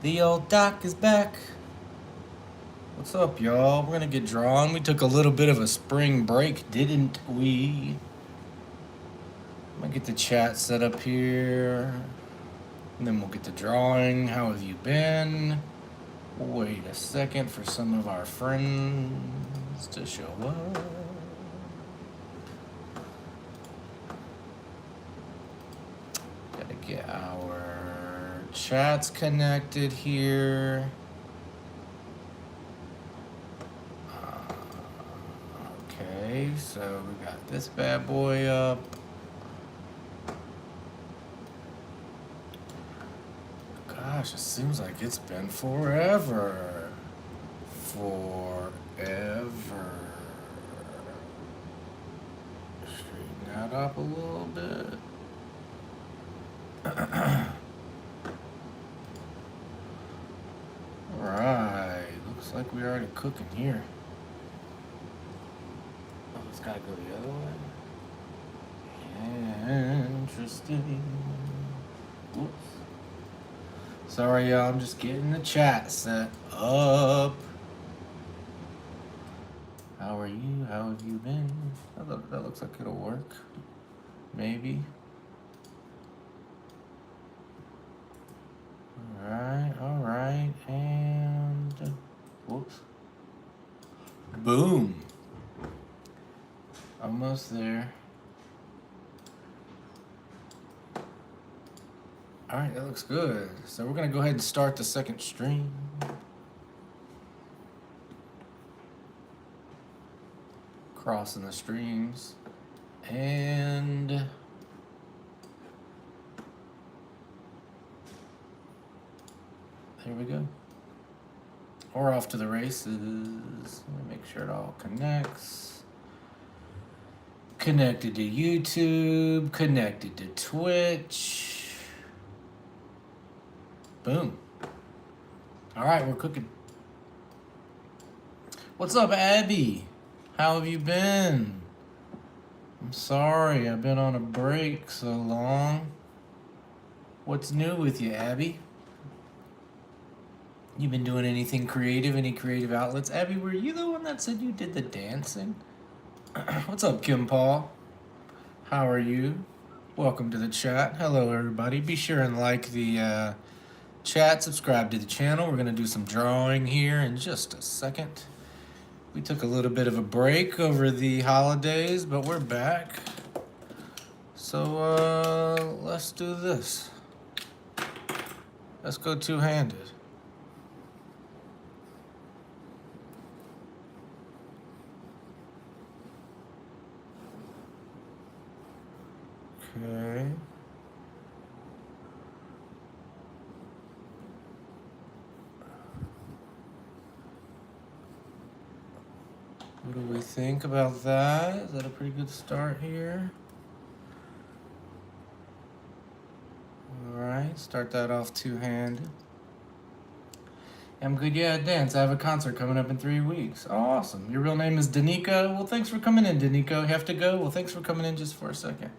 The old doc is back. What's up, y'all? We're gonna get drawn. We took a little bit of a spring break, didn't we? I'm gonna get the chat set up here. And then we'll get to drawing. How have you been? Wait a second for some of our friends to show up. Gotta get our chats connected here. Okay, so we got this bad boy up. Gosh, it seems like it's been forever. Forever. Straighten that up a little bit. Alright, looks like we're already cooking here. Oh, it's gotta go the other way. Interesting. Whoops. Sorry, y'all. I'm just getting the chat set up. How are you? How have you been? That looks like it'll work. Maybe. Alright. And whoops. Boom. Almost there. Alright, that looks good. So we're gonna go ahead and start the second stream. Crossing the streams. And there we go. We're off to the races. Let me make sure it all connects. Connected to YouTube, connected to Twitch. Boom. All right, we're cooking. What's up, Abby? How have you been? I'm sorry, I've been on a break so long. What's new with you, Abby? You been doing anything creative? Any creative outlets? Abby, were you the one that said you did the dancing? What's up, Kim Paul? How are you? Welcome to the chat. Hello, everybody. Be sure and like the chat, subscribe to the channel. We're gonna do some drawing here in just a second. We took a little bit of a break over the holidays, but we're back. So let's do this. Let's go two-handed. Okay. What do we think about that? Is that a pretty good start here? Alright, start that off two-handed. I'm good, yeah, dance. I have a concert coming up in 3 weeks. Oh, awesome. Your real name is Danica? Well, thanks for coming in, Danica. You have to go? Well, thanks for coming in just for a second.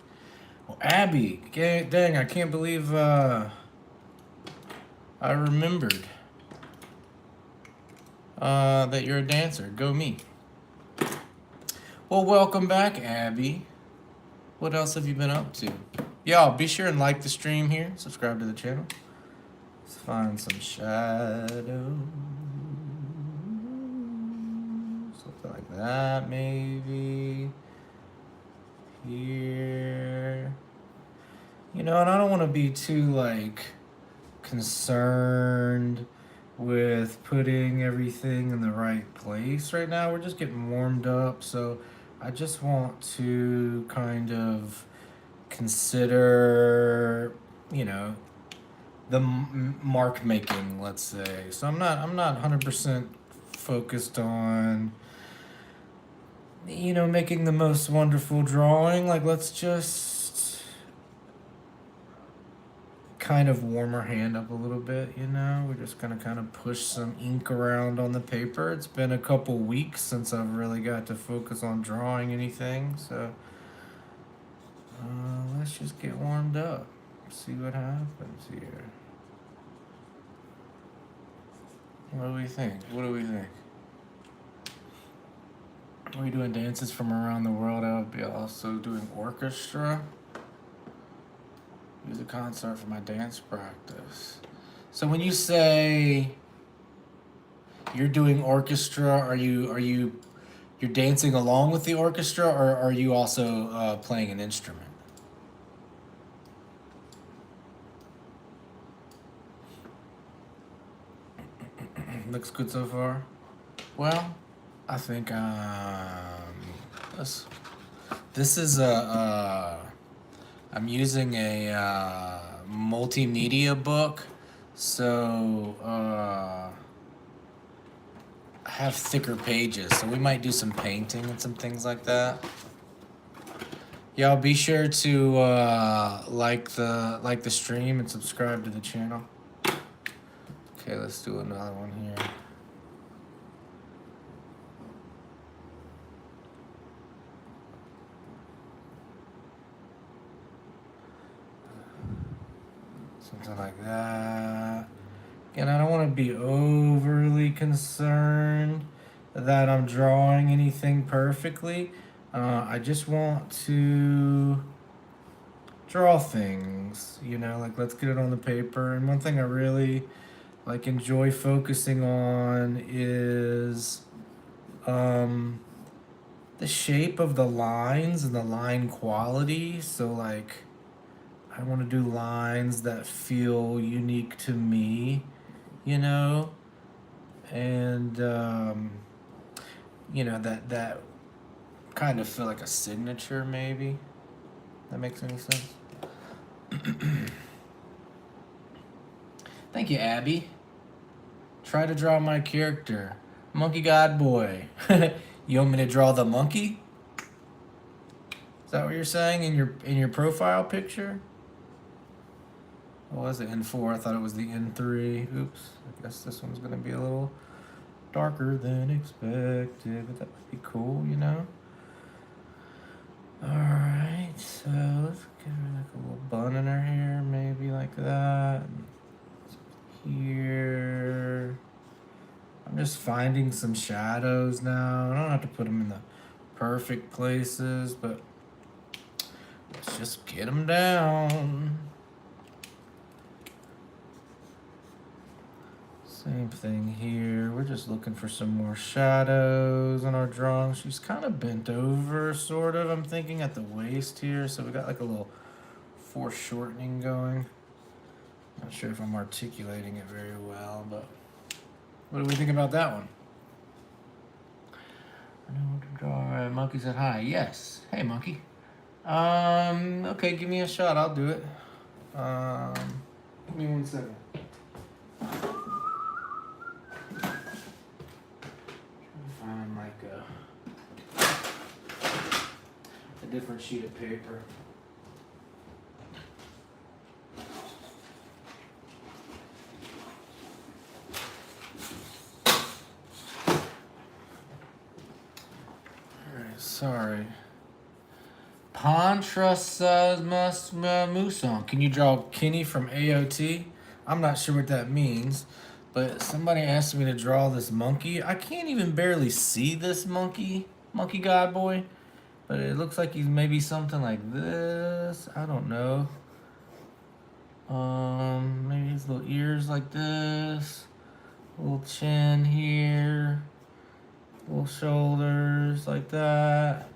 Well, Abby, dang, I can't believe I remembered that you're a dancer. Go me. Well, welcome back, Abby. What else have you been up to? Y'all, be sure and like the stream here. Subscribe to the channel. Let's find some shadows. Something like that, maybe. Here. You know, and I don't want to be too, concerned with putting everything in the right place right now. We're just getting warmed up, so I just want to kind of consider, the mark making, let's say. So I'm not 100% focused on, making the most wonderful drawing. Let's just kind of warm our hand up a little bit, We're just gonna kind of push some ink around on the paper. It's been a couple weeks since I've really got to focus on drawing anything, so let's just get warmed up. See what happens here. What do we think? What do we think? Are we doing dances from around the world? I would be also doing orchestra. Use a concert for my dance practice. So when you say you're doing orchestra, you're dancing along with the orchestra, or are you also playing an instrument? Looks good so far. Well, I think this this is I'm using a multimedia book, so I have thicker pages, so we might do some painting and some things like that. Y'all be sure to like the stream and subscribe to the channel. Okay, let's do another one here. Something like that. Again, I don't want to be overly concerned that I'm drawing anything perfectly. I just want to draw things, like let's get it on the paper. And one thing I really enjoy focusing on is the shape of the lines and the line quality. So I want to do lines that feel unique to me, and that kind of feel like a signature, maybe. That makes any sense? Thank you, Abby. Try to draw my character. Monkey God Boy. You want me to draw the monkey? Is that what you're saying in your profile picture? What was it, N4? I thought it was the N3. Oops. I guess this one's going to be a little darker than expected, but that would be cool, Alright, so let's give her a little bun in her hair, maybe like that. Here. I'm just finding some shadows now. I don't have to put them in the perfect places, but let's just get them down. Same thing here. We're just looking for some more shadows on our drawing. She's kind of bent over, sort of, I'm thinking, at the waist here. So we got a little foreshortening going. Not sure if I'm articulating it very well, but what do we think about that one? I know what to draw. All right, Monkey said hi. Yes. Hey, Monkey. Okay, give me a shot. I'll do it. Give me 1 second. Find a different sheet of paper. Sorry. Pantrasamusong. Can you draw Kenny from AOT? I'm not sure what that means, but somebody asked me to draw this monkey. I can't even barely see this monkey God Boy, but it looks like he's maybe something like this. I don't know. Maybe his little ears like this, little chin here. Little shoulders like that.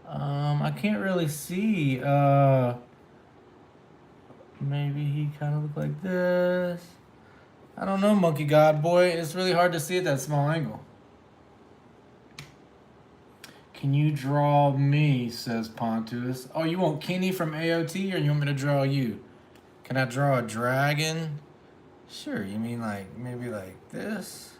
I can't really see. Maybe he kind of looked like this. I don't know, Monkey God Boy. It's really hard to see at that small angle. Can you draw me, says Pontus. Oh, you want Kenny from AOT, or you want me to draw you? Can I draw a dragon? Sure, you mean maybe like this?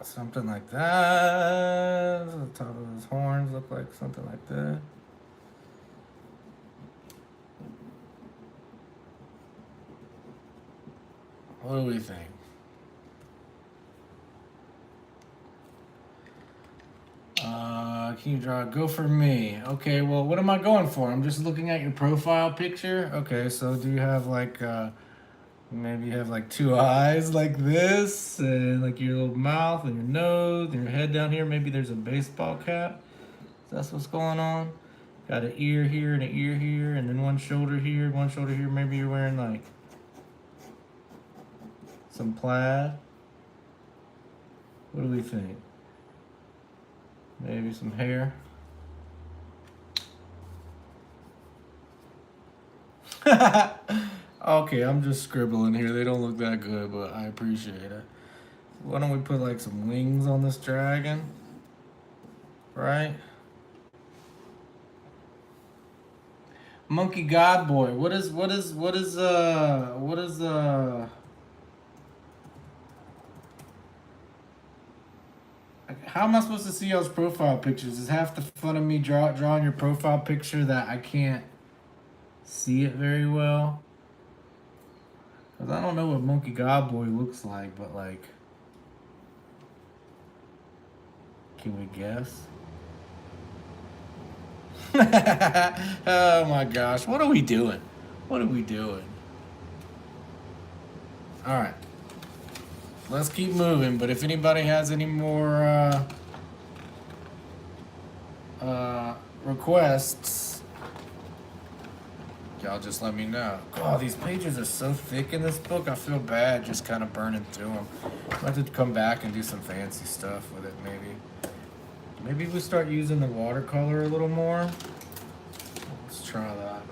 Something like that. The top of his horns look like something like that. What do we think? can you draw? Go for me. Okay, well, what am I going for? I'm just looking at your profile picture. Okay, so do you have like, maybe you have like two eyes like this, and like your little mouth and your nose and your head down here. Maybe there's a baseball cap. That's what's going on. Got an ear here and an ear here, and then one shoulder here, one shoulder here. Maybe you're wearing like some plaid. What do we think? Maybe some hair. Okay, I'm just scribbling here. They don't look that good, but I appreciate it. Why don't we put like some wings on this dragon? Right? Monkey God Boy. What is how am I supposed to see y'all's profile pictures? Is half the fun of me drawing your profile picture that I can't see it very well? Because I don't know what Monkey God Boy looks like, but like, can we guess? Oh my gosh, what are we doing? What are we doing? Alright. Let's keep moving, but if anybody has any more requests, y'all just let me know. Oh, these pages are so thick in this book. I feel bad just kind of burning through them. I have to come back and do some fancy stuff with it, maybe. Maybe we start using the watercolor a little more. Let's try that.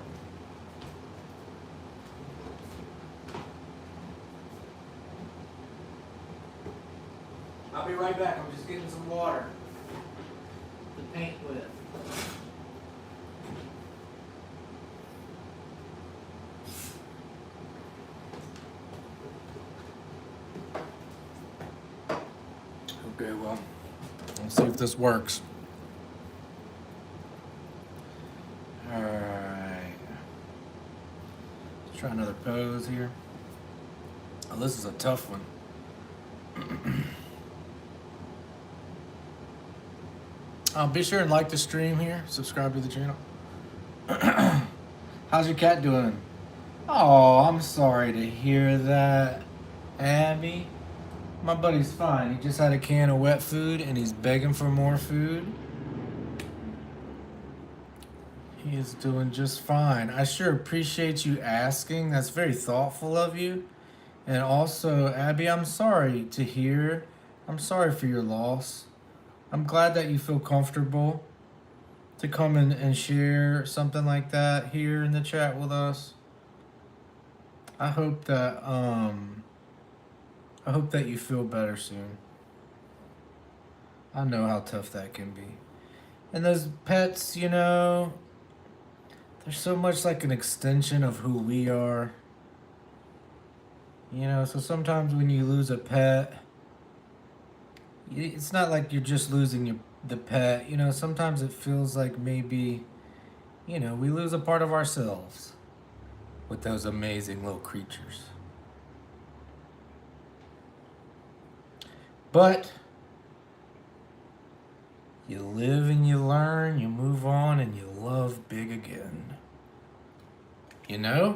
I'll be right back. I'm just getting some water to paint with. Okay, well, let's see if this works. All right. Let's try another pose here. Oh, this is a tough one. Be sure and like the stream here. Subscribe to the channel. How's your cat doing? Oh, I'm sorry to hear that, Abby. My buddy's fine. He just had a can of wet food and he's begging for more food. He is doing just fine. I sure appreciate you asking. That's very thoughtful of you. And also, Abby, I'm sorry to hear. I'm sorry for your loss. I'm glad that you feel comfortable to come in and share something like that here in the chat with us. I hope that you feel better soon. I know how tough that can be. And those pets, you know, they're so much like an extension of who we are. You know, so sometimes when you lose a pet, it's not like you're just losing the pet. You know, sometimes it feels like maybe, you know, we lose a part of ourselves with those amazing little creatures. But you live and you learn, you move on, and you love big again. You know?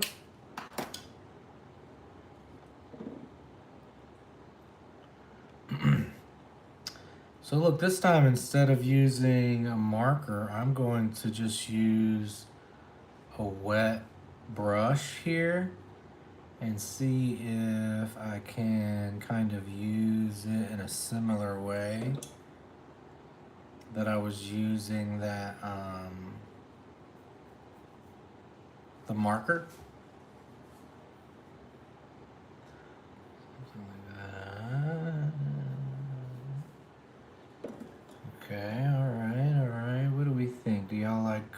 So look, this time instead of using a marker, I'm going to just use a wet brush here and see if I can kind of use it in a similar way that I was using that the marker. Something like that. Okay, all right. What do we think? Do y'all like,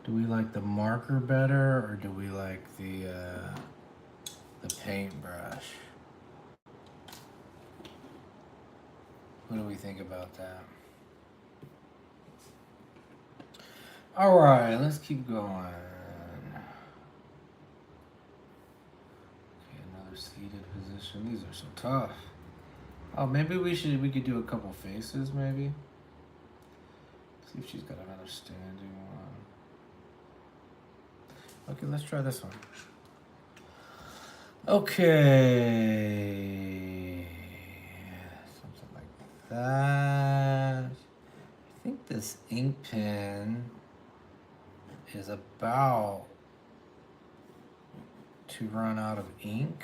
do we like the marker better, or do we like the paintbrush? What do we think about that? All right, let's keep going. Okay, another seated position. These are so tough. Oh, maybe we could do a couple faces, maybe. See if she's got an understanding one. Okay, let's try this one. Okay. Something like that. I think this ink pen is about to run out of ink.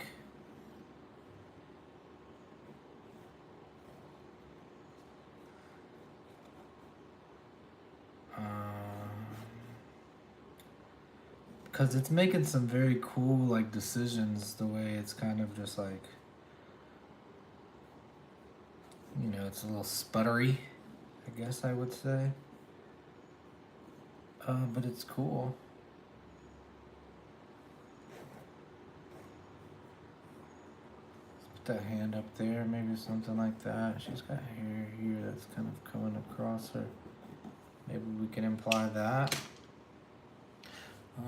Because it's making some very cool like decisions the way it's kind of just like, you know, it's a little sputtery, I guess I would say. But it's cool. Let's put that hand up there, maybe something like that. She's got hair here that's kind of coming across her. Maybe we can imply that.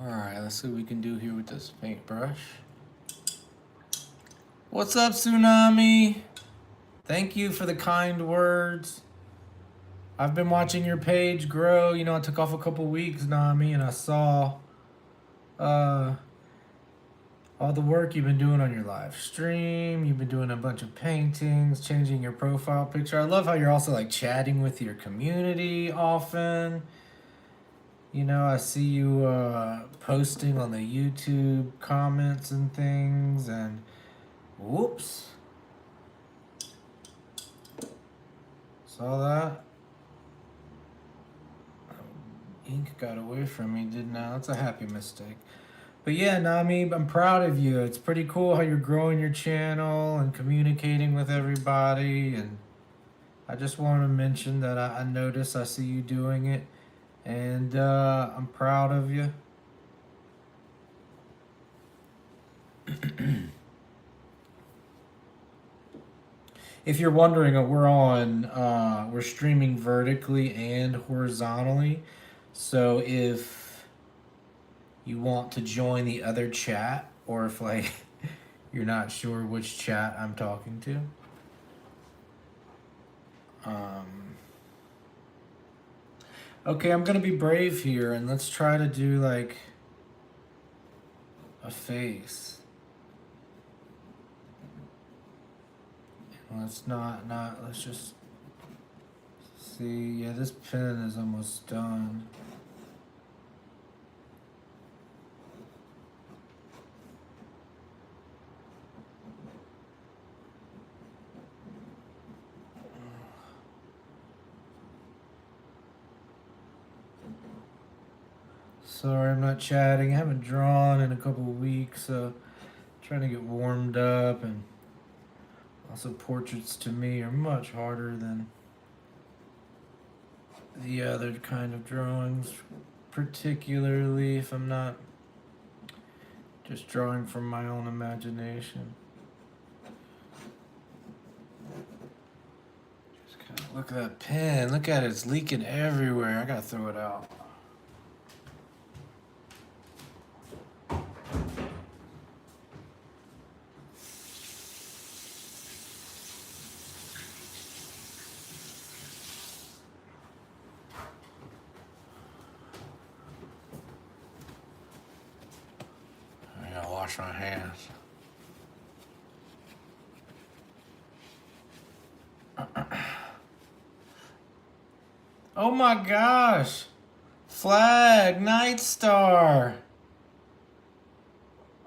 Alright, let's see what we can do here with this paintbrush. What's up, Tsunami? Thank you for the kind words. I've been watching your page grow. You know, I took off a couple weeks, Nami, and I saw all the work you've been doing on your live stream. You've been doing a bunch of paintings, changing your profile picture. I love how you're also like chatting with your community often. You know, I see you posting on the YouTube comments and things, and whoops. Saw that? Ink got away from me, didn't I? That's a happy mistake. But yeah, Nami, I'm proud of you. It's pretty cool how you're growing your channel and communicating with everybody. And I just want to mention that I notice, I see you doing it. And I'm proud of you. If you're wondering, we're streaming vertically and horizontally. So if you want to join the other chat, or if like you're not sure which chat I'm talking to, okay, I'm gonna be brave here, and let's try to do like a face. Let's let's just see. Yeah, this pen is almost done. Sorry, I'm not chatting. I haven't drawn in a couple of weeks, so I'm trying to get warmed up. And also, portraits to me are much harder than the other kind of drawings, particularly if I'm not just drawing from my own imagination. Just kind of look at that pen. Look at it. It's leaking everywhere. I gotta throw it out. Wash my hands. Oh my gosh! Flag, Night Star!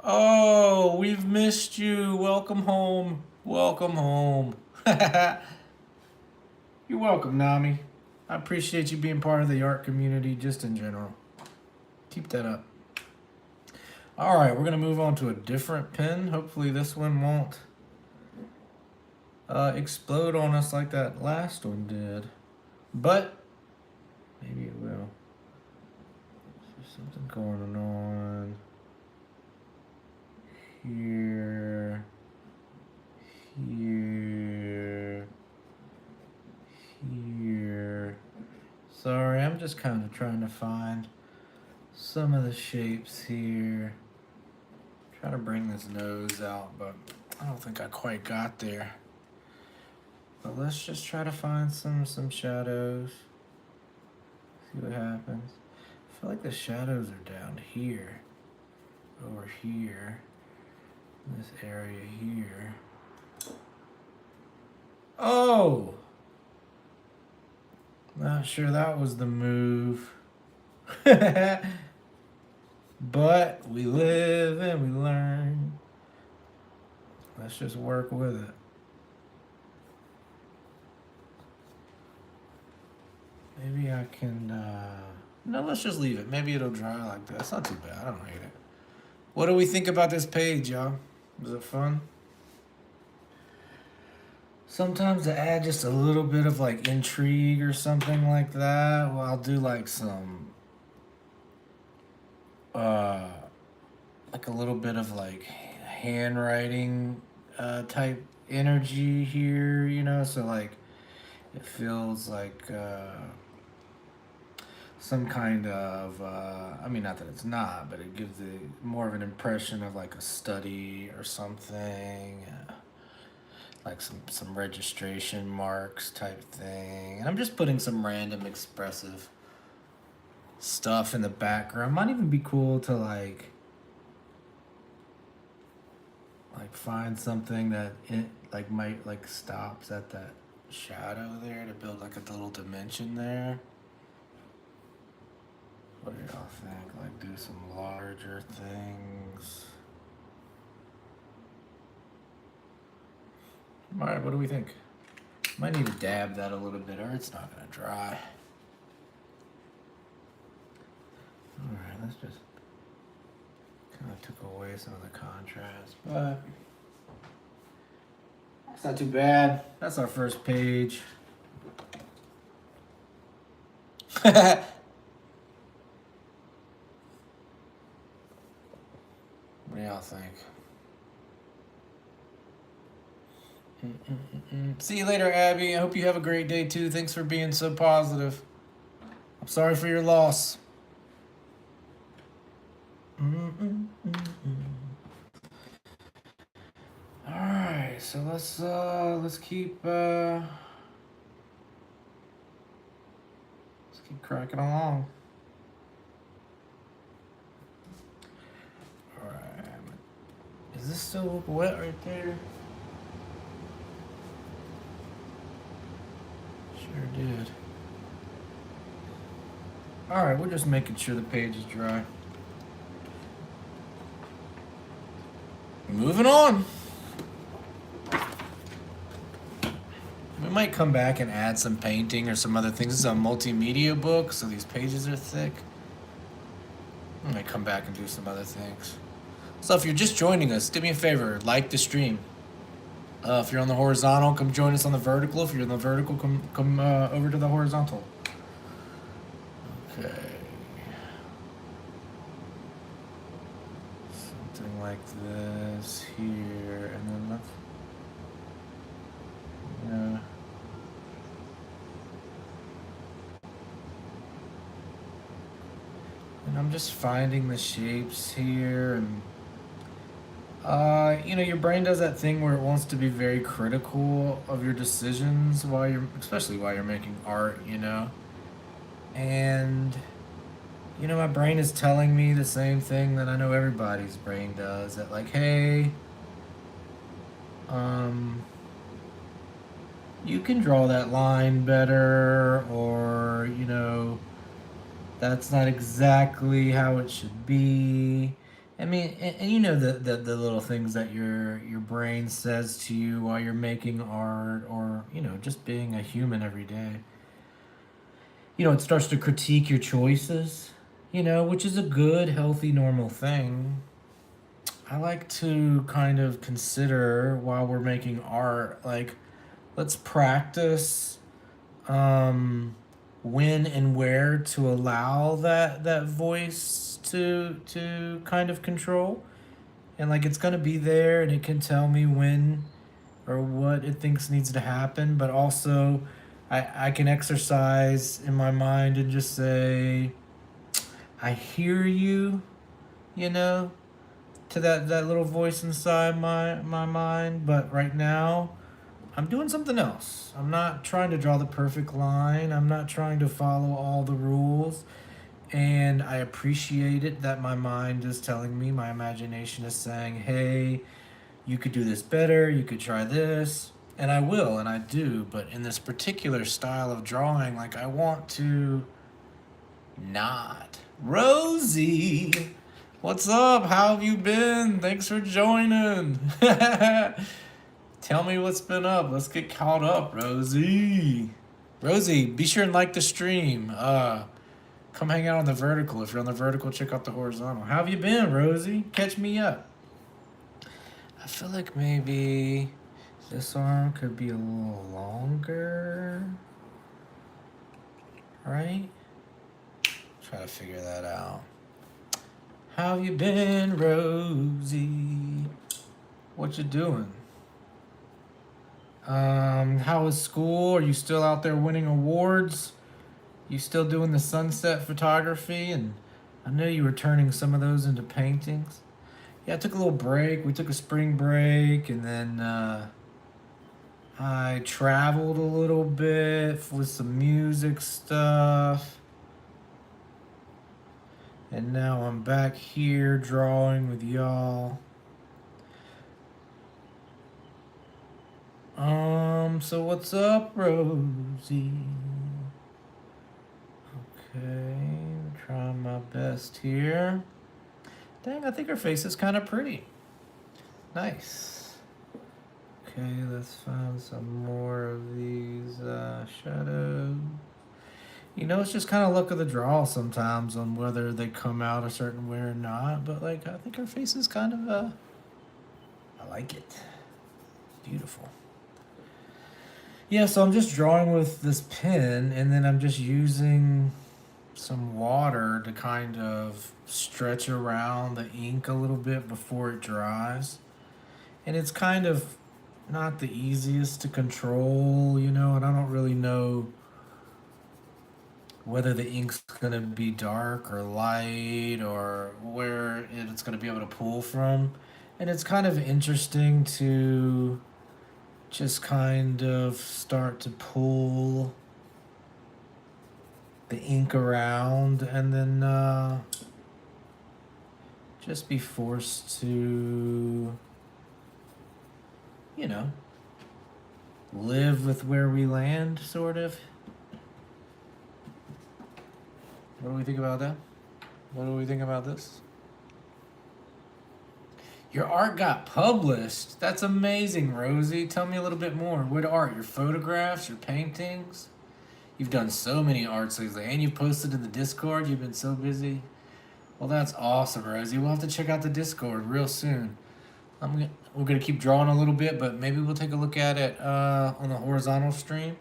Oh, we've missed you. Welcome home. Welcome home. You're welcome, Nami. I appreciate you being part of the art community just in general. Keep that up. All right, we're gonna move on to a different pen. Hopefully this one won't explode on us like that last one did, but maybe it will. There's something going on here, here, here. Sorry, I'm just kind of trying to find some of the shapes here. Try to bring this nose out, but I don't think I quite got there. But let's just try to find some shadows. See what happens. I feel like the shadows are down here. Over here. This area here. Oh! Not sure that was the move. But we live and we learn. Let's just work with it. Maybe I can, no, let's just leave it. Maybe it'll dry like that. It's not too bad. I don't hate it. What do we think about this page, y'all? Was it fun? Sometimes to add just a little bit of like intrigue or something like that, well, I'll do like some, like a little bit of like handwriting type energy here, you know? So like it feels like some kind of, I mean, not that it's not, but it gives it more of an impression of like a study or something. Like some registration marks type thing. And I'm just putting some random expressive stuff in the background. Might even be cool to like find something that it like might like stops at that shadow there to build like a little dimension there. What do y'all think? Like do some larger things. All right, what do we think? Might need to dab that a little bit or it's not gonna dry. All right, let's just kind of took away some of the contrast, but it's not too bad. That's our first page. What do y'all think? See you later, Abby. I hope you have a great day too. Thanks for being so positive. I'm sorry for your loss. All right, so let's keep cracking along. All right, is this still wet right there? Sure did. All right, we're just making sure the page is dry. Moving on. We might come back and add some painting or some other things. This is a multimedia book, so these pages are thick. I might come back and do some other things. So if you're just joining us, do me a favor, like the stream. If you're on the horizontal, come join us on the vertical. If you're on the vertical, come over to the horizontal. Okay. Something like this here, and then let's, yeah. And I'm just finding the shapes here, and you know, your brain does that thing where it wants to be very critical of your decisions especially while you're making art, you know. And you know, my brain is telling me the same thing that I know everybody's brain does, that like, hey, you can draw that line better, or you know, that's not exactly how it should be. I mean, and you know the little things that your brain says to you while you're making art, or you know, just being a human every day. You know, it starts to critique your choices, you know, which is a good, healthy, normal thing. I like to kind of consider while we're making art, like, let's practice when and where to allow that voice to kind of control. And like it's gonna be there and it can tell me when or what it thinks needs to happen, but also I can exercise in my mind and just say, I hear you, you know, to that little voice inside my mind, but right now I'm doing something else. I'm not trying to draw the perfect line. I'm not trying to follow all the rules. And I appreciate it that my mind is telling me, my imagination is saying, hey, you could do this better, you could try this. And I will, and I do. But in this particular style of drawing, like I want to not. Rosie, what's up? How have you been? Thanks for joining. Tell me what's been up. Let's get caught up, Rosie. Rosie, be sure and like the stream. Come hang out on the vertical. If you're on the vertical, check out the horizontal. How have you been, Rosie? Catch me up. I feel like maybe this arm could be a little longer. Right? Try to figure that out. How you been, Rosie? What you doing? How is school? Are you still out there winning awards? You still doing the sunset photography? And I know you were turning some of those into paintings. Yeah, I took a little break. We took a spring break, and then I traveled a little bit with some music stuff. And now I'm back here drawing with y'all. So what's up, Rosie? Okay, trying my best here. Dang, I think her face is kind of pretty. Nice. Okay, let's find some more of these shadows. You know, it's just kind of luck of the draw sometimes on whether they come out a certain way or not. But, like, I think her face is kind of, I like it. Beautiful. Yeah, so I'm just drawing with this pen, and then I'm just using some water to kind of stretch around the ink a little bit before it dries. And it's kind of not the easiest to control, you know, and I don't really know whether the ink's going to be dark or light or where it's going to be able to pull from. And it's kind of interesting to just kind of start to pull the ink around and then just be forced to, you know, live with where we land, sort of. What do we think about that? What do we think about this? Your art got published. That's amazing, Rosie. Tell me a little bit more. What art? Your photographs? Your paintings? You've done so many arts lately, and you've posted in the Discord. You've been so busy. Well, that's awesome, Rosie. We'll have to check out the Discord real soon. We're gonna keep drawing a little bit, but maybe we'll take a look at it on the horizontal stream.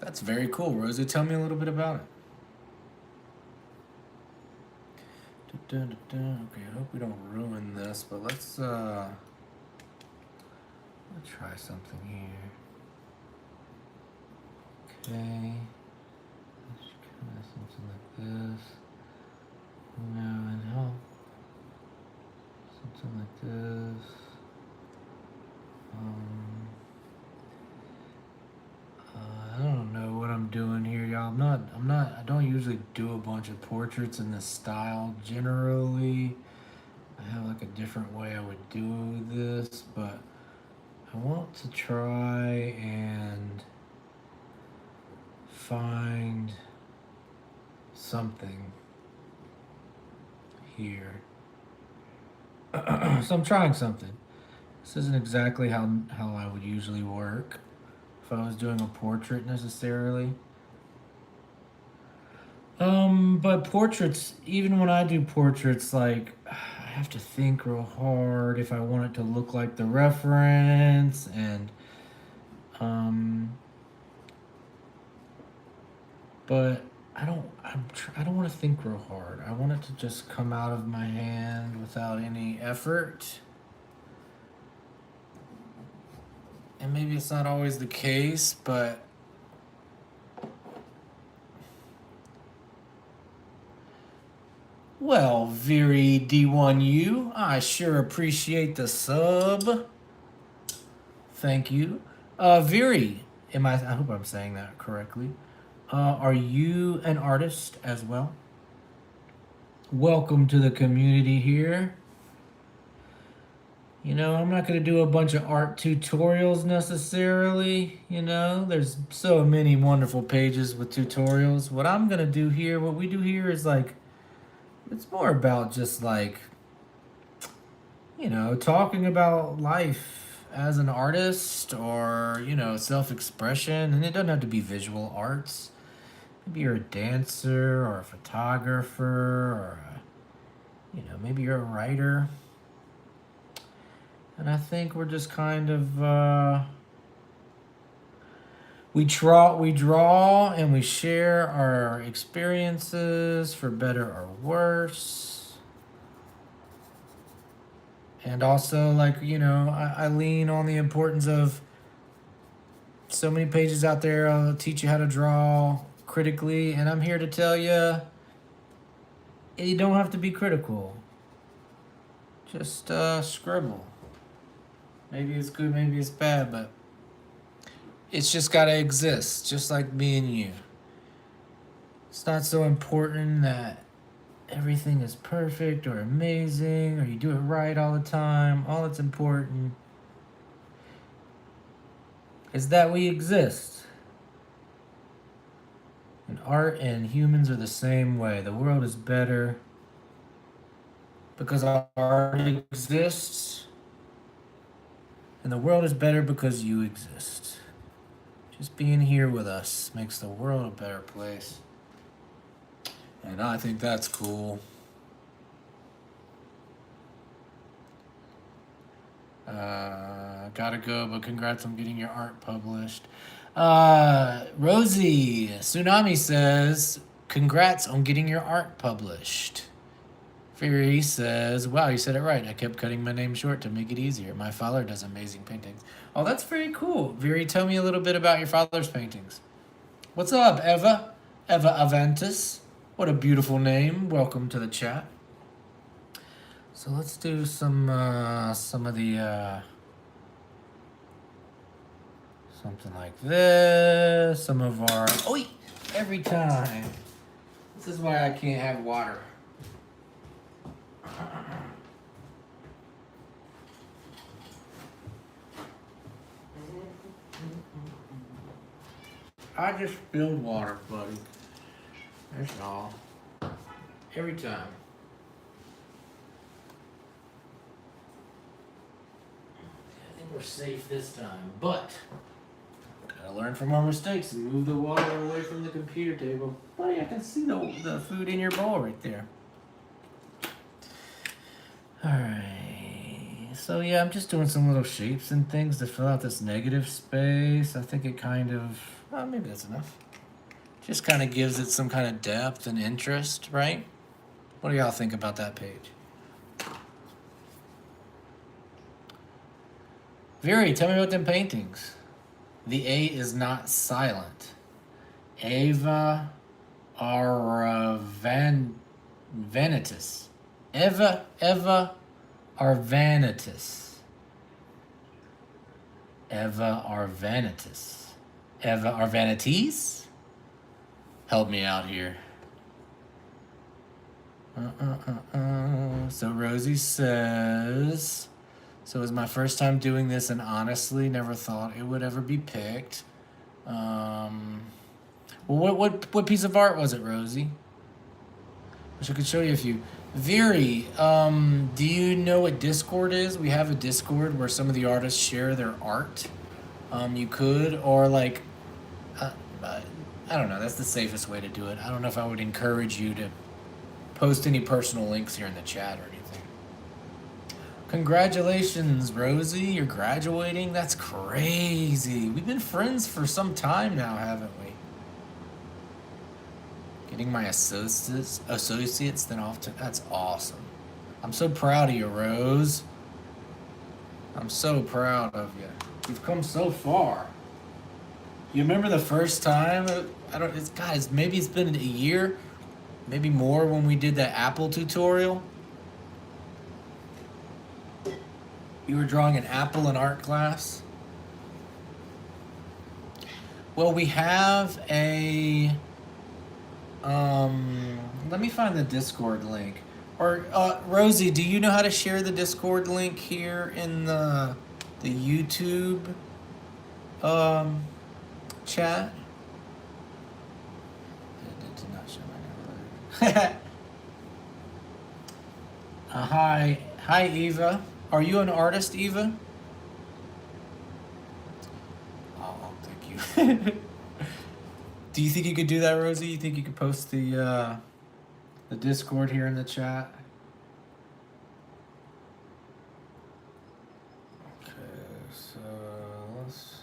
That's very cool, Rosie. Tell me a little bit about it. Okay, I hope we don't ruin this, but let's try something here. Okay, let's try something like this. No, and something like this. I don't know what I'm doing here, y'all. I don't usually do a bunch of portraits in this style generally. I have like a different way I would do this, but I want to try and find something here. So I'm trying something. This isn't exactly how I would usually work if I was doing a portrait necessarily. But portraits, even when I do portraits, like, I have to think real hard if I want it to look like the reference, and, but I don't want to think real hard. I want it to just come out of my hand without any effort. And maybe it's not always the case, but well, Viri D1U, I sure appreciate the sub. Thank you. Viri, I hope I'm saying that correctly. Are you an artist as well? Welcome to the community here. You know, I'm not going to do a bunch of art tutorials necessarily. You know, there's so many wonderful pages with tutorials. What I'm going to do here, what we do here is like, it's more about just like, you know, talking about life as an artist or, you know, self expression. And it doesn't have to be visual arts. Maybe you're a dancer or a photographer or, you know, maybe you're a writer. And I think we're just kind of we draw and we share our experiences for better or worse. And also, like, you know, I lean on the importance of so many pages out there. I'll teach you how to draw critically, and I'm here to tell you, you don't have to be critical. Just scribble. Maybe it's good, maybe it's bad, but it's just gotta exist, just like me and you. It's not so important that everything is perfect or amazing or you do it right all the time. All that's important is that we exist. And art and humans are the same way. The world is better because art exists. And the world is better because you exist. Just being here with us makes the world a better place. And I think that's cool. Gotta go, but congrats on getting your art published. Rosie Tsunami says, congrats on getting your art published. Fury says, wow, you said it right. I kept cutting my name short to make it easier. My father does amazing paintings. Oh, that's very cool. Viri, tell me a little bit about your father's paintings. What's up, Eva? Eva Aventis. What a beautiful name. Welcome to the chat. So let's do some of the, something like this. Some of our, every time. This is why I can't have water. I just spilled water, buddy. That's all. Every time. I think we're safe this time, but gotta learn from our mistakes and move the water away from the computer table. Buddy, I can see the food in your bowl right there. Alright, so yeah, I'm just doing some little shapes and things to fill out this negative space. I think it kind of, maybe that's enough. Just kind of gives it some kind of depth and interest, right? What do y'all think about that page? Viri, tell me about them paintings. The A is not silent. Eva Arvanitis. Eva Arvanitis. Eva Arvanitis. Eva Arvanitis? Help me out here. So Rosie says, so it was my first time doing this and honestly never thought it would ever be picked. Well, what piece of art was it, Rosie? Wish I could show you a few. Viri, do you know what Discord is? We have a Discord where some of the artists share their art. You could, or like, I don't know, that's the safest way to do it. I don't know if I would encourage you to post any personal links here in the chat or anything. Congratulations, Rosie, you're graduating? That's crazy. We've been friends for some time now, haven't we? Getting my associates then off to, that's awesome. I'm so proud of you, Rose. I'm so proud of you. You've come so far. You remember the first time? Maybe it's been a year, maybe more, when we did that apple tutorial. You were drawing an apple in art class. Well, we have a. Let me find the Discord link. Or Rosie, do you know how to share the Discord link here in the YouTube chat? It did not show my number. Hi, Eva. Are you an artist, Eva? Oh, thank you. Do you think you could do that, Rosie? You think you could post the Discord here in the chat? Okay, so let's.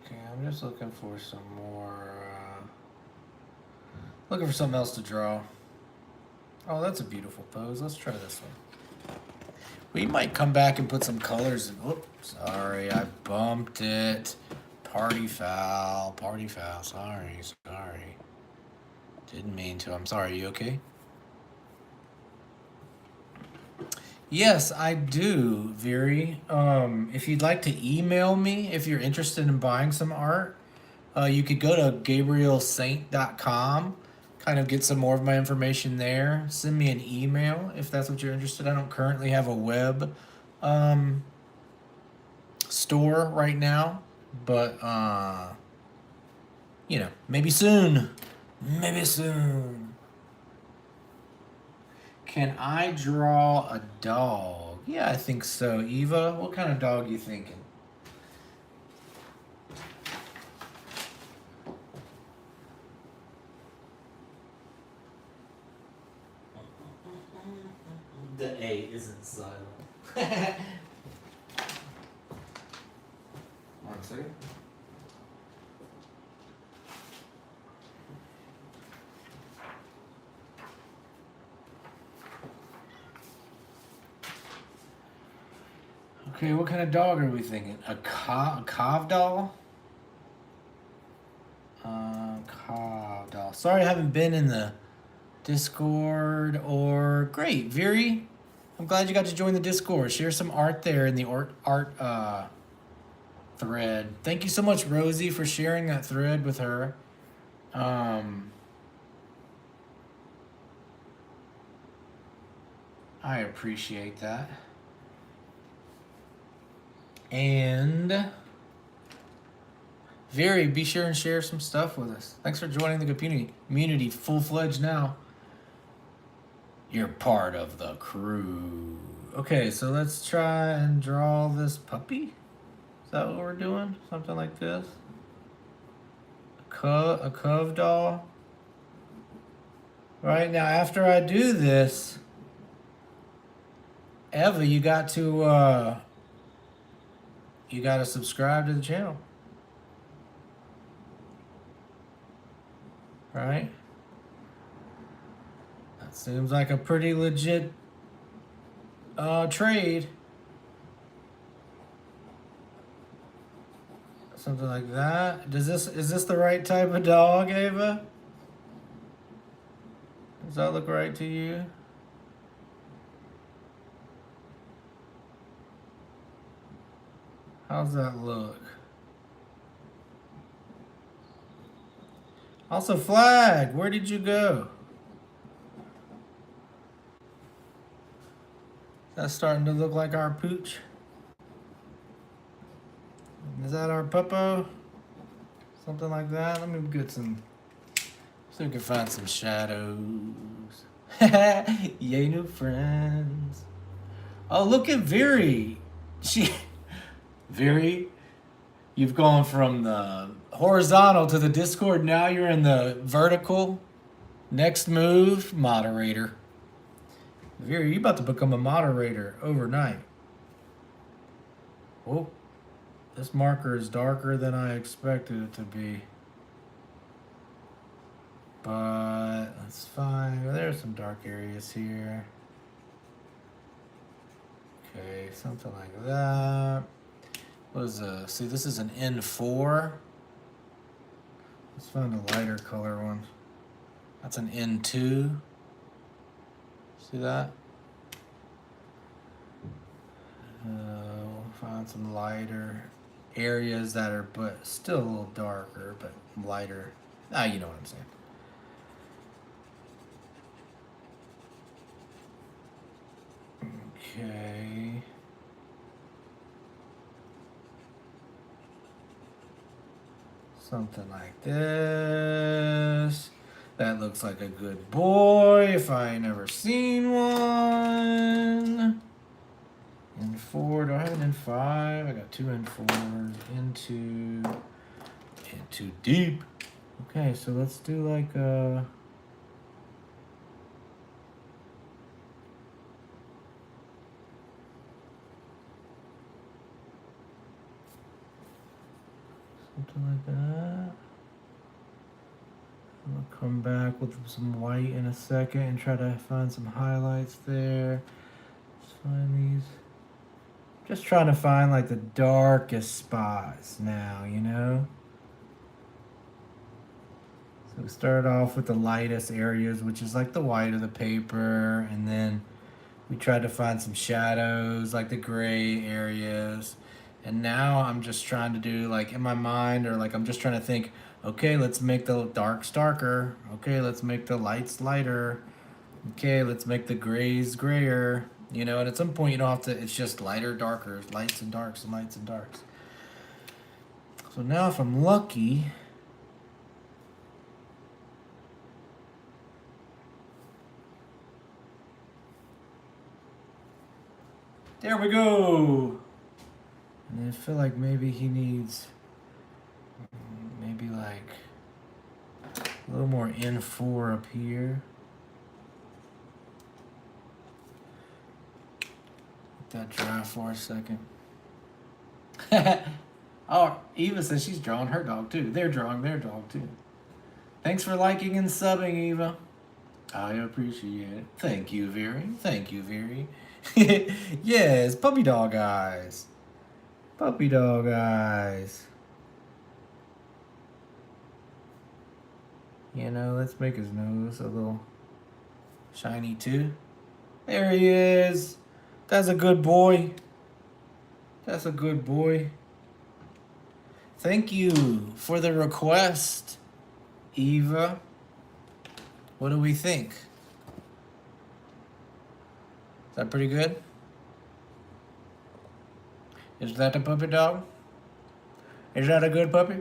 Okay, I'm just looking for some more. Looking for something else to draw. Oh, that's a beautiful pose. Let's try this one. We might come back and put some colors in. Oops, sorry, I bumped it. Party foul. Party foul. Sorry. Didn't mean to. I'm sorry. You okay? Yes, I do, Viri. If you'd like to email me, if you're interested in buying some art, you could go to gabrielsaint.com, kind of get some more of my information there. Send me an email if that's what you're interested in. I don't currently have a web store right now, but maybe soon. Maybe soon. Can I draw a dog? Yeah, I think so. Eva, what kind of dog you thinking? The A isn't silent. 1 second. Okay, what kind of dog are we thinking? A cov doll? Cov doll. Sorry I haven't been in the Discord or... Great, Viri. I'm glad you got to join the Discord. Share some art there in the art thread. Thank you so much, Rosie, for sharing that thread with her. I appreciate that. And Viri, be sure and share some stuff with us. Thanks for joining the community full-fledged now. You're part of the crew. Okay, so let's try and draw this puppy. Is that what we're doing? Something like this? A cove doll. Right now, after I do this, Eva, you got to subscribe to the channel. Right? That seems like a pretty legit trade. Something like that. Is this the right type of dog, Ava? Does that look right to you? How's that look? Also, Flag, where did you go? That's starting to look like our pooch. Is that our puppo? Something like that. Let me get some, so we can find some shadows. Yay, new friends. Oh, look at Viri. Viri, you've gone from the horizontal to the Discord. Now you're in the vertical. Next move, moderator. Viri, you about to become a moderator overnight. Oh, this marker is darker than I expected it to be. But that's fine. There's some dark areas here. Okay, something like that. What is this? See, this is an N4. Let's find a lighter color one. That's an N2. See that? We'll find some lighter areas that are but still a little darker but lighter. You know what I'm saying. Okay. Something like this. That looks like a good boy if I ain't never seen one. N4, do I have an N5? I got two N4s. Into deep. Okay, so let's do like something like that. I'm gonna come back with some white in a second and try to find some highlights there. Let's find these. Just trying to find like the darkest spots now, you know? So we started off with the lightest areas, which is like the white of the paper, and then we tried to find some shadows, like the gray areas. And now I'm just trying to do like in my mind, or like I'm just trying to think, okay, let's make the darks darker. Okay, let's make the lights lighter. Okay, let's make the grays grayer. You know, and at some point you don't have to, it's just lighter, darker, lights and darks and lights and darks. So now if I'm lucky, there we go. And I feel like maybe he needs maybe like a little more N4 up here. Let that dry for a second. Oh, Eva says she's drawing her dog too. They're drawing their dog too. Thanks for liking and subbing, Eva. I appreciate it. Thank you, Very. Thank you, Very. Yes, puppy dog eyes. Puppy dog eyes. You know, let's make his nose a little shiny too. There he is. That's a good boy. That's a good boy. Thank you for the request, Eva. What do we think? Is that pretty good? Is that a puppy dog? Is that a good puppy?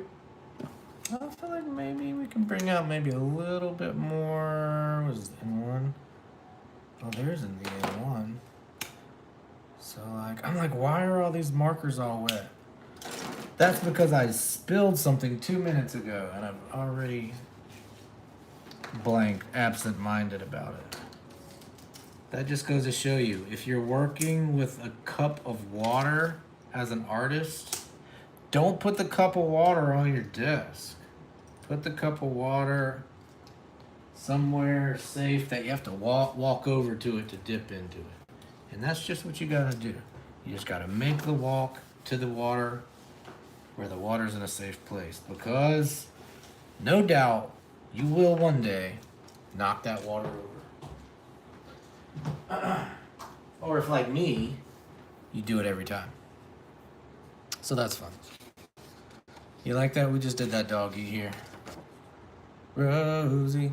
I feel like maybe we can bring out maybe a little bit more. What is it, N1? Oh, there's in the N1. So like, I'm like, why are all these markers all wet? That's because I spilled something 2 minutes ago and I'm already blank, absent-minded about it. That just goes to show you, if you're working with a cup of water as an artist, don't put the cup of water on your desk. Put the cup of water somewhere safe that you have to walk over to it to dip into it. And that's just what you gotta do. You just gotta make the walk to the water where the water's in a safe place, because no doubt you will one day knock that water over. Or if, like me, you do it every time. So that's fun. You like that? We just did that doggy here. Rosie.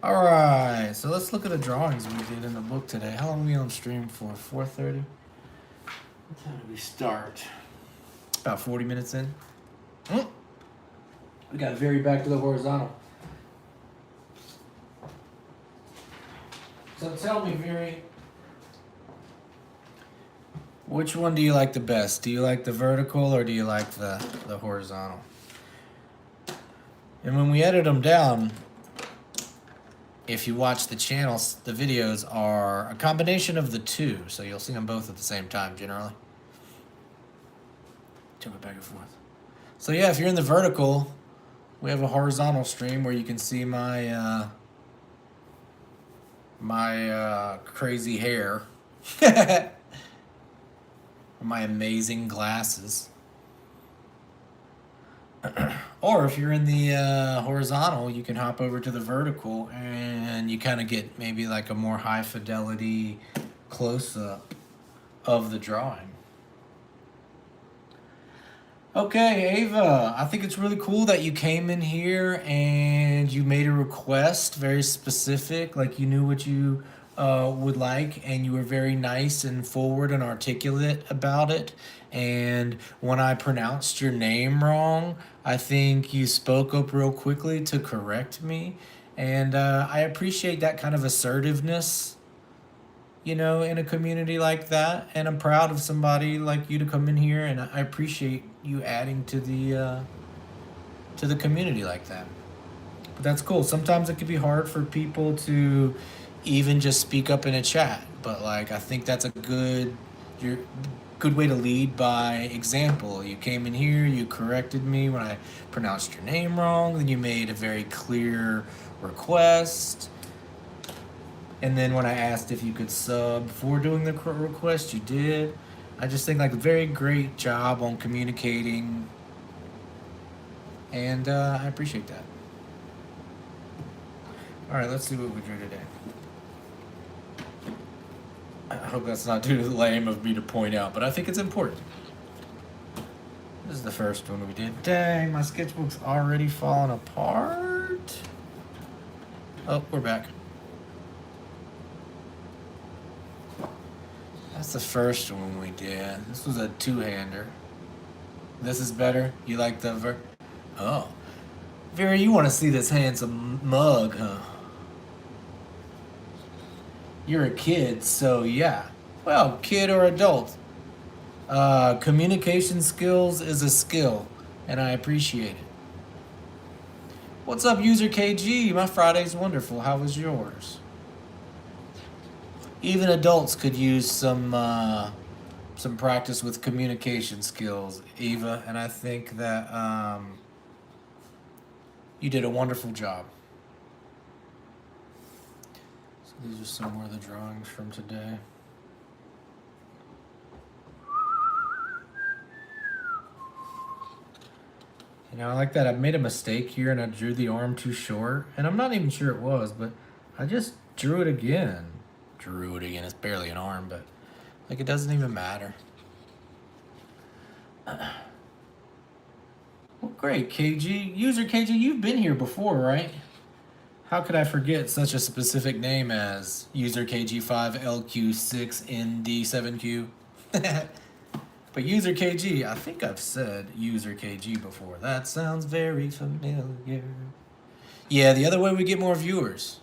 Alright, so let's look at the drawings we did in the book today. How long are we on stream for? 4:30? What time did we start? About 40 minutes in. We got Very back to the horizontal. So tell me, Very, which one do you like the best? Do you like the vertical or do you like the horizontal? And when we edit them down, if you watch the channels, the videos are a combination of the two, so you'll see them both at the same time generally. Jump it back and forth. So yeah, if you're in the vertical, we have a horizontal stream where you can see my crazy hair, my amazing glasses. Or if you're in the horizontal, you can hop over to the vertical and you kind of get maybe like a more high fidelity close-up of the drawing. Okay, Ava, I think it's really cool that you came in here and you made a request, very specific, like you knew what you would like, and you were very nice and forward and articulate about it. And when I pronounced your name wrong, I think you spoke up real quickly to correct me. And I appreciate that kind of assertiveness, in a community like that. And I'm proud of somebody like you to come in here, and I appreciate you adding to the community like that. But that's cool. Sometimes it can be hard for people to even just speak up in a chat, but like I think that's a your good way to lead by example. You came in here, you corrected me when I pronounced your name wrong, then you made a very clear request. And then when I asked if you could sub before doing the request, you did. I just think like a very great job on communicating, and I appreciate that. All right, let's see what we drew today. I hope that's not too lame of me to point out, but I think it's important. This is the first one we did. Dang, my sketchbook's already falling apart. Oh, we're back. That's the first one we did. This was a two-hander. This is better? You like the Oh. Vera, you want to see this handsome mug, huh? You're a kid, so yeah. Well, kid or adult. Communication skills is a skill, and I appreciate it. What's up, user KG? My Friday's wonderful. How was yours? Even adults could use some practice with communication skills, Eva, and I think that you did a wonderful job. So these are some more of the drawings from today. I like that I made a mistake here and I drew the arm too short, and I'm not even sure it was, but I just drew it again. It's barely an arm, but like it doesn't even matter. Well, great, KG. User KG, you've been here before, right? How could I forget such a specific name as user KG5LQ6ND7Q? But user KG, I think I've said user KG before. That sounds very familiar. Yeah, the other way we get more viewers.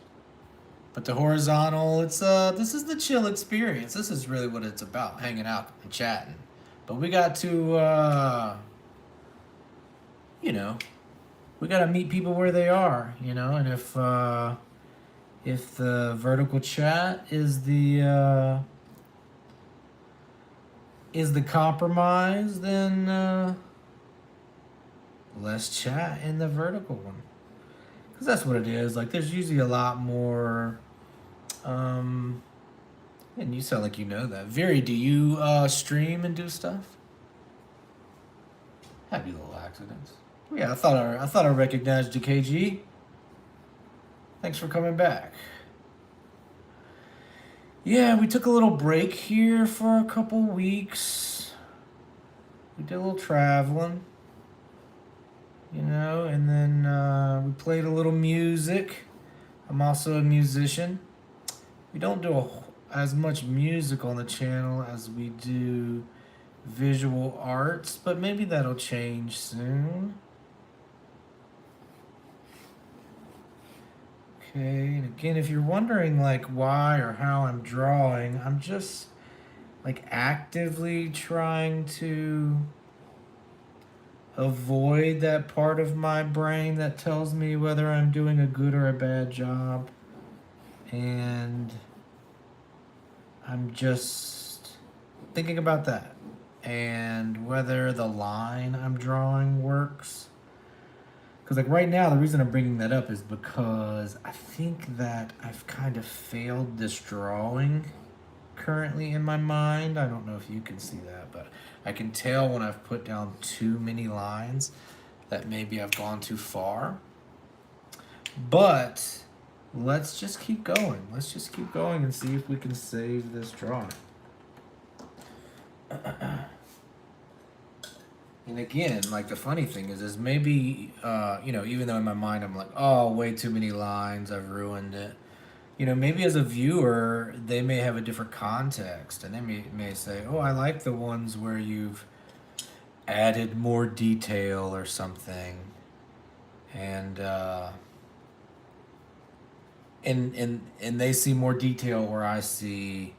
But the horizontal, it's this is the chill experience. This is really what it's about, hanging out and chatting. But we got to we got to meet people where they are, and if the vertical chat is the compromise, then let's chat in the vertical one. Because that's what it is. Like, there's usually a lot more and you sound like you know that. Very, do you stream and do stuff? Happy little accidents. Yeah, I thought I recognized you, KG. Thanks for coming back. Yeah, we took a little break here for a couple weeks. We did a little traveling, and then we played a little music. I'm also a musician. We don't do as much music on the channel as we do visual arts, but maybe that'll change soon. Okay, and again, if you're wondering like why or how I'm drawing, I'm just like actively trying to avoid that part of my brain that tells me whether I'm doing a good or a bad job. And I'm just thinking about that and whether the line I'm drawing works. Because like right now, the reason I'm bringing that up is because I think that I've kind of failed this drawing currently in my mind. I don't know if you can see that, but I can tell when I've put down too many lines that maybe I've gone too far. But let's just keep going. Let's just keep going and see if we can save this drawing. And again, like the funny thing is maybe, even though in my mind I'm like, oh, way too many lines, I've ruined it. Maybe as a viewer, they may have a different context, and they may say, oh, I like the ones where you've added more detail or something, and and they see more detail where I see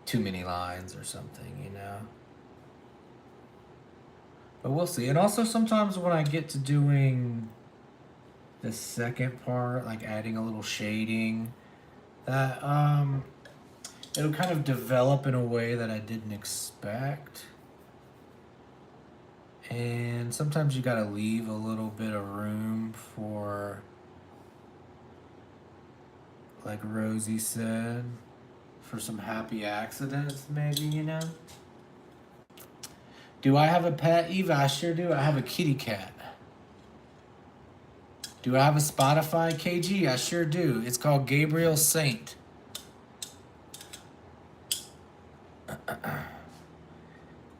too many lines or something. But we'll see. And also sometimes when I get to doing the second part, like adding a little shading, that it'll kind of develop in a way that I didn't expect. And sometimes you gotta leave a little bit of room for, like Rosie said, for some happy accidents, maybe. Do I have a pet, Eva? I sure do. I have a kitty cat. Do I have a Spotify, KG? I sure do. It's called Gabriel Saint.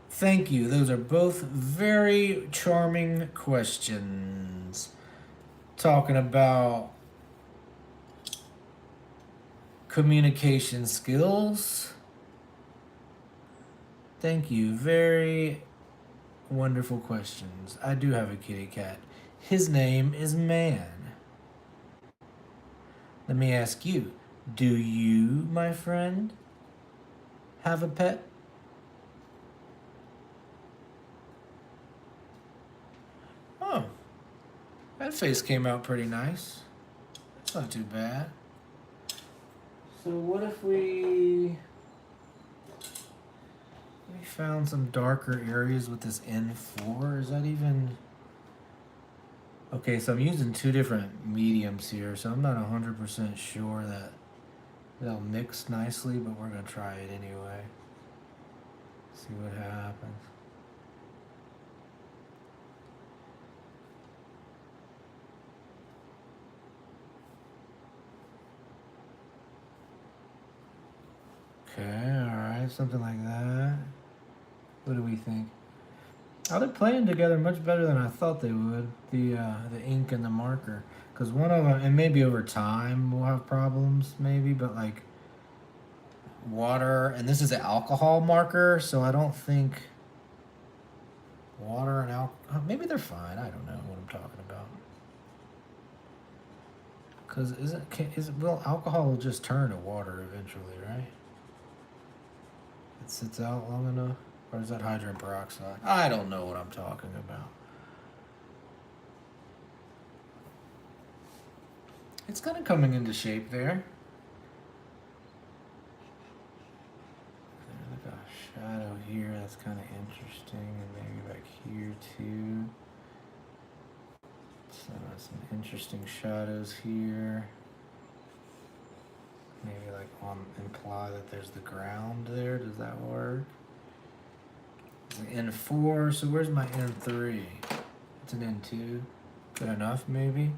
Thank you. Those are both very charming questions. Talking about communication skills. Thank you. Very wonderful questions. I do have a kitty cat. His name is Man. Let me ask you, do you, my friend, have a pet? Oh, that face came out pretty nice. That's not too bad. So what if we found some darker areas with this N4? Is that even... Okay, so I'm using two different mediums here, so I'm not 100% sure that they'll mix nicely, but we're going to try it anyway. See what happens. Okay, alright, something like that. What do we think? Oh, they're playing together much better than I thought they would. The ink and the marker, because one of them, and maybe over time we'll have problems, maybe. But like water, and this is an alcohol marker, so I don't think water and alcohol. Maybe they're fine. I don't know what I'm talking about. Because alcohol will just turn to water eventually, right? It sits out long enough. Or is that hydrogen peroxide? I don't know what I'm talking about. It's kind of coming into shape there. There's like a shadow here that's kind of interesting, and maybe back here too. So some interesting shadows here. Maybe like imply that there's the ground there. Does that work? N4, so where's my N3? It's an N2. Good enough, maybe?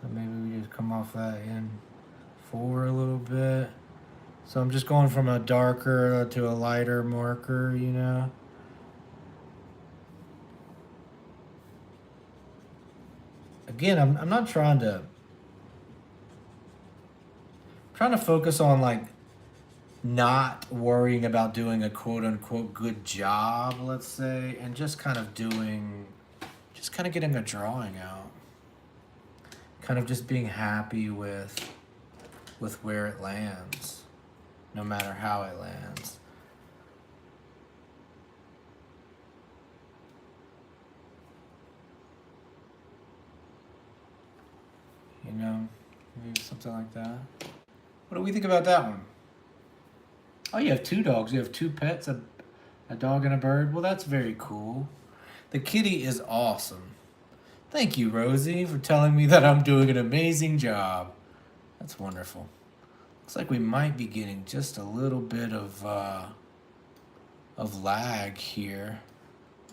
So maybe we just come off that N4 a little bit. So I'm just going from a darker to a lighter marker, Again, I'm not trying to focus on like not worrying about doing a quote unquote good job, let's say, and just kind of getting a drawing out. Kind of just being happy with where it lands, no matter how it lands. Maybe something like that. What do we think about that one? Oh, you have two dogs. You have two pets, a dog and a bird. Well, that's very cool. The kitty is awesome. Thank you, Rosie, for telling me that I'm doing an amazing job. That's wonderful. Looks like we might be getting just a little bit of lag here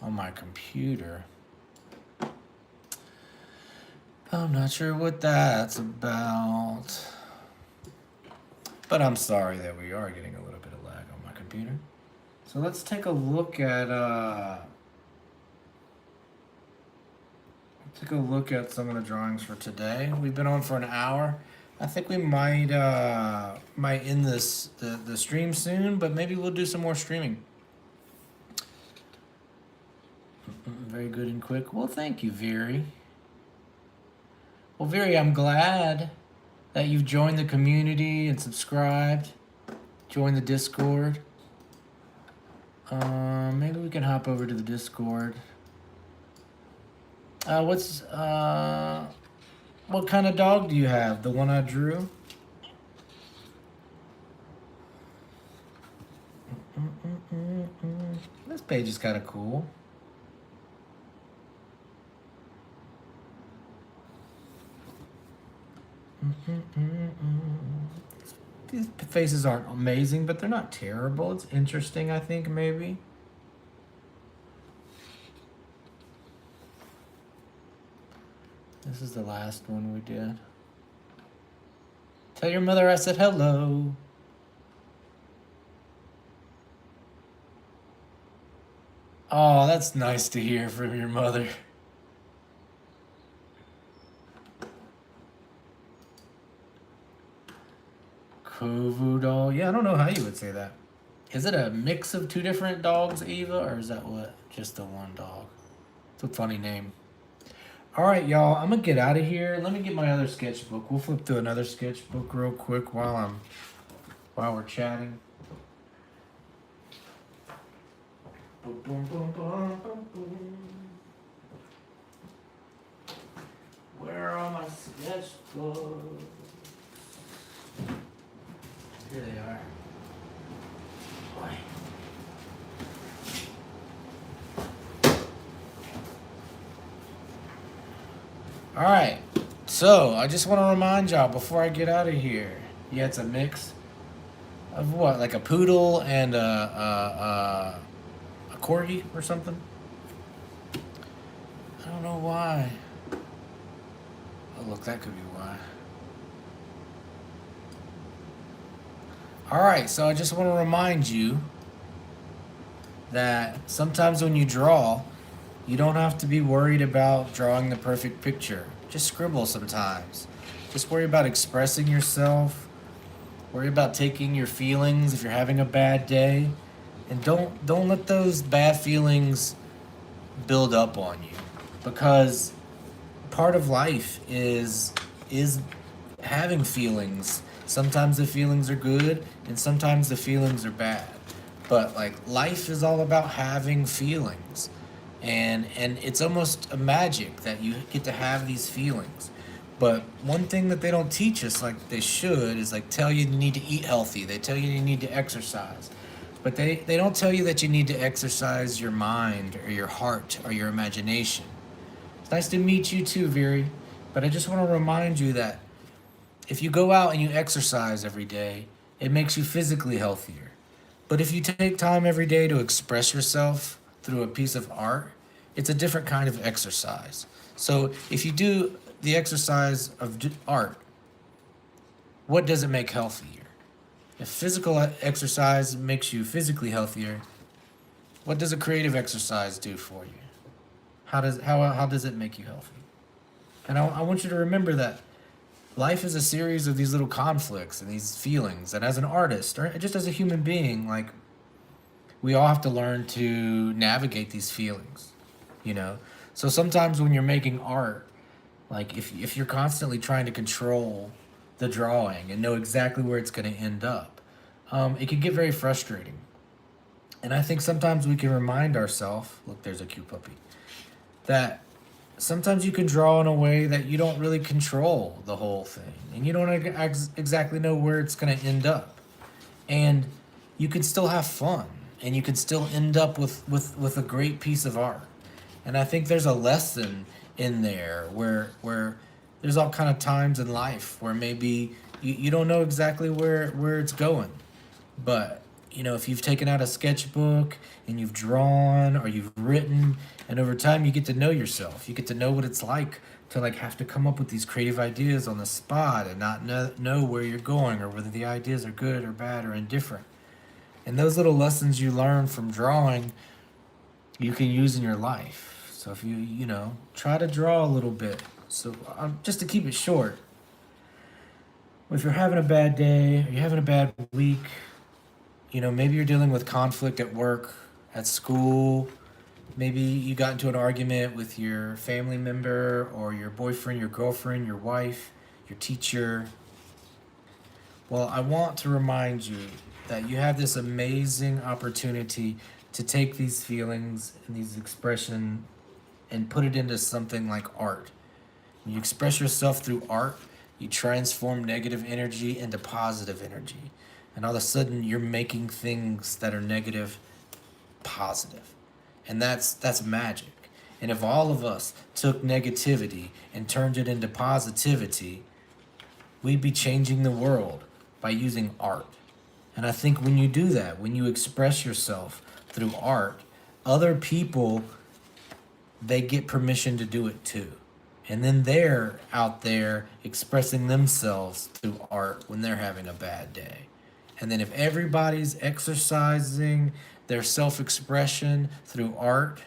on my computer. I'm not sure what that's about. But I'm sorry that we are getting a little bit of lag on my computer. So let's take a look at some of the drawings for today. We've been on for an hour. I think we might end the stream soon, but maybe we'll do some more streaming. Very good and quick. Well, thank you, Viri. Well, Viri, I'm glad that you've joined the community and subscribed. Joined the Discord. Maybe we can hop over to the Discord. What kind of dog do you have? The one I drew? This page is kind of cool. These faces aren't amazing, but they're not terrible. It's interesting, I think, maybe. This is the last one we did. Tell your mother I said hello. Oh, that's nice to hear from your mother. Kovu doll. Yeah, I don't know how you would say that. Is it a mix of two different dogs, Eva, or is that what? Just the one dog. It's a funny name. All right, y'all. I'm gonna get out of here. Let me get my other sketchbook. We'll flip through another sketchbook real quick while we're chatting. Boom, boom, boom, boom, boom, boom. Where are my sketchbooks? Here they are. Boy. All right, so I just want to remind y'all before I get out of here. Yeah, it's a mix of what, like a poodle and a corgi or something. I don't know why. Oh, look, that could be why. All right, so I just want to remind you that sometimes when you draw, you don't have to be worried about drawing the perfect picture. Just scribble sometimes. Just worry about expressing yourself. Worry about taking your feelings if you're having a bad day. And don't let those bad feelings build up on you. Because part of life is having feelings. Sometimes the feelings are good and sometimes the feelings are bad. But like life is all about having feelings. And it's almost a magic that you get to have these feelings. But one thing that they don't teach us like they should is like tell you need to eat healthy. They tell you need to exercise. But they don't tell you that you need to exercise your mind or your heart or your imagination. It's nice to meet you too, Viri. But I just want to remind you that if you go out and you exercise every day, it makes you physically healthier. But if you take time every day to express yourself through a piece of art, it's a different kind of exercise. So if you do the exercise of art, what does it make healthier? If physical exercise makes you physically healthier, what does a creative exercise do for you? How does it make you healthy? And I want you to remember that life is a series of these little conflicts and these feelings. And as an artist, or just as a human being, like, we all have to learn to navigate these feelings, you know? So sometimes when you're making art, like if you're constantly trying to control the drawing and know exactly where it's going to end up, it can get very frustrating. And I think sometimes we can remind ourselves, look, there's a cute puppy, that sometimes you can draw in a way that you don't really control the whole thing. And you don't exactly know where it's going to end up. And you can still have fun. And you can still end up with a great piece of art. And I think there's a lesson in there where there's all kind of times in life where maybe you don't know exactly where it's going. But, you know, if you've taken out a sketchbook and you've drawn or you've written, and over time you get to know yourself. You get to know what it's like to like have to come up with these creative ideas on the spot and not know where you're going or whether the ideas are good or bad or indifferent. And those little lessons you learn from drawing, you can use in your life. So if you try to draw a little bit. So just to keep it short, if you're having a bad day or you're having a bad week, maybe you're dealing with conflict at work, at school, maybe you got into an argument with your family member or your boyfriend, your girlfriend, your wife, your teacher. Well, I want to remind you that you have this amazing opportunity to take these feelings and these expression and put it into something like art. When you express yourself through art, you transform negative energy into positive energy. And all of a sudden you're making things that are negative positive. And that's magic. And if all of us took negativity and turned it into positivity, we'd be changing the world by using art. And I think when you do that, when you express yourself through art, other people, they get permission to do it too. And then they're out there expressing themselves through art when they're having a bad day. And then if everybody's exercising their self-expression through art,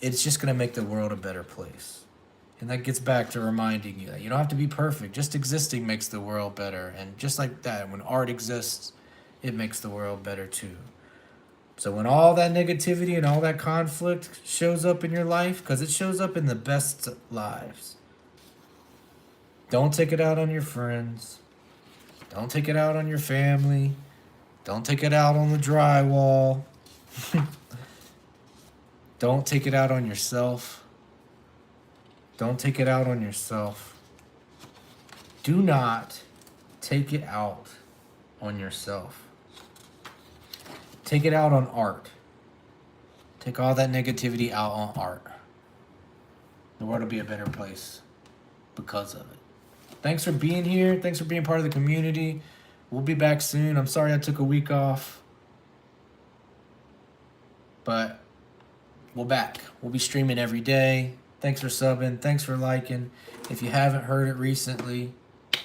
it's just going to make the world a better place. And that gets back to reminding you that you don't have to be perfect. Just existing makes the world better. And just like that, when art exists, it makes the world better too. So when all that negativity and all that conflict shows up in your life, because it shows up in the best lives, don't take it out on your friends. Don't take it out on your family. Don't take it out on the drywall. Don't take it out on yourself. Don't take it out on yourself. Do not take it out on yourself. Take it out on art. Take all that negativity out on art. The world will be a better place because of it. Thanks for being here. Thanks for being part of the community. We'll be back soon. I'm sorry I took a week off. But we're back. We'll be streaming every day. Thanks for subbing. Thanks for liking. If you haven't heard it recently,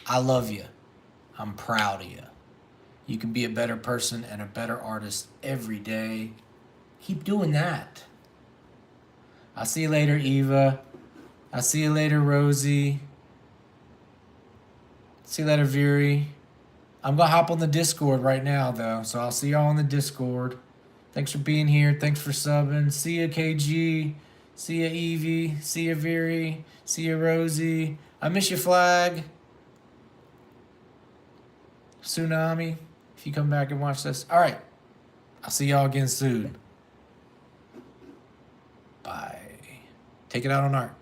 I love you. I'm proud of you. You can be a better person and a better artist every day. Keep doing that. I'll see you later, Eva. I'll see you later, Rosie. See you later, Viri. I'm going to hop on the Discord right now, though. So I'll see y'all on the Discord. Thanks for being here. Thanks for subbing. See ya, KG. See ya, Evie. See ya, Viri. See ya, Rosie. I miss you, Flag. Tsunami. If you come back and watch this. All right. I'll see y'all again soon. Bye. Take it out on art.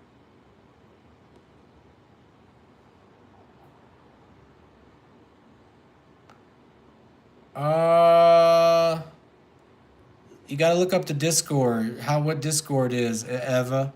You gotta look up the Discord. What Discord is, Eva.